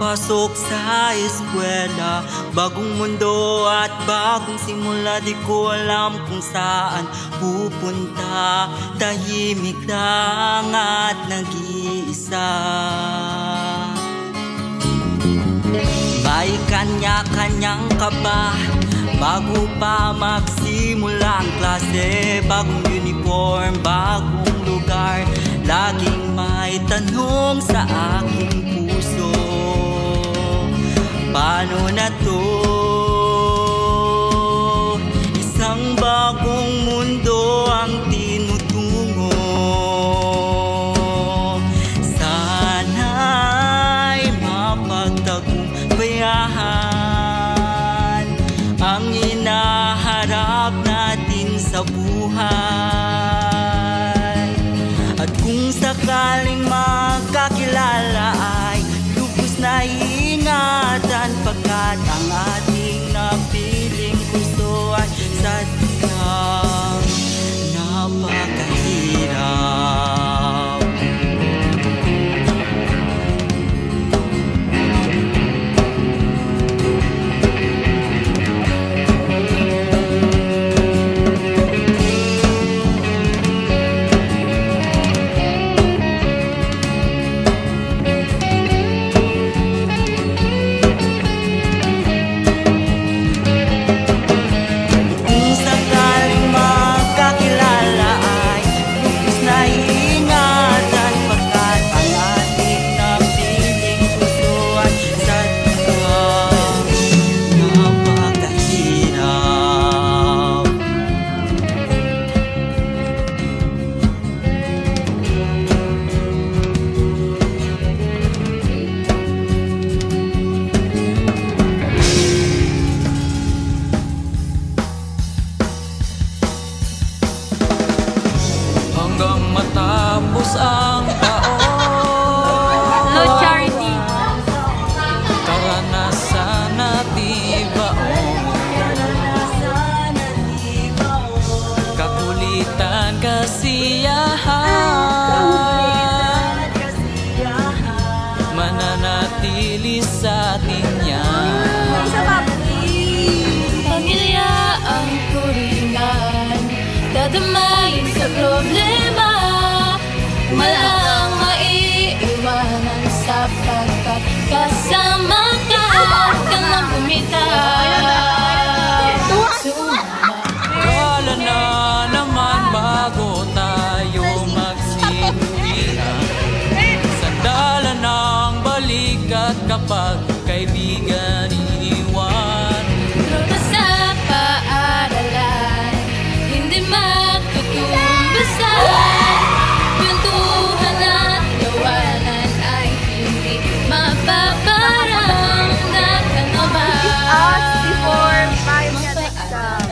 Pasok sa eskwela, bagong mundo at bagong simula. Di ko alam kung saan pupunta. Tahimik lang at nag-iisa. May kanya-kanyang kaba bago pa magsimula ang klase. Bagong uniform, bagong lugar. Laging may tanong sa aking puso. Paano na to? Isang bagong mundo ang tinutungo. Sana'y mapagtagumpayahan ang hinaharap natin sa buhay. At kung sakaling magkakilala ay lubos na ingatan, pagkat ang ating napiling gusto ay sadyang napakahirap. Hanggang matapos ang taon, Lord Charity, karanasan na tibaon, kakulitan, kasiyahan, mananatili sa atin yan. pamilya ang turingan, dadamayin sa problema. Malang maiiwanan sapagkat kasama ka at ka nang bumitaw. Sumama. Kala na naman bago tayo magsinuwian, sandala ng balikat kapag kaibigan iniwan. Tropa sa paaralan, hindi matutumbasan. Kwentuhan at gawanan ay hindi mapaparang nakanaman. Before 5 minutes exam.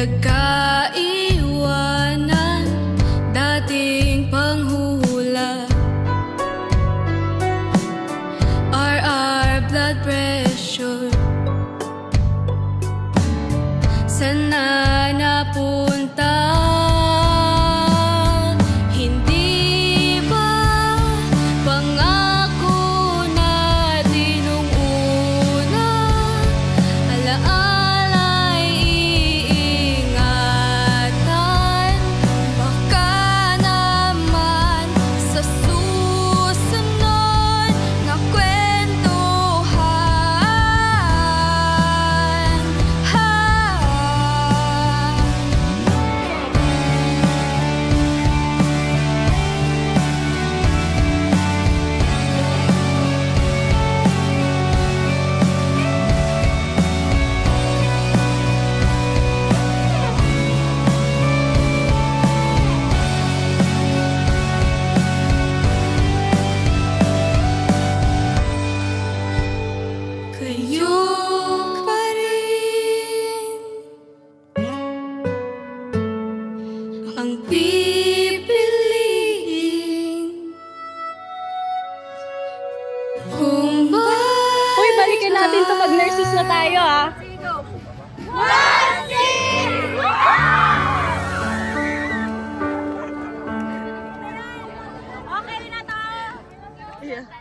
Nagkaiwanan, dating panghuhula. RR blood pressure. Sana napunta? Hindi ba pangako natin nung una? Alaala'y iingatan. Baka naman sa susunod na kwentuhan. Kayo pa rin ang pipiliin. Kung ba Uy, balikan natin to pag nurses na tayo, ah. Okay na to! Yeah.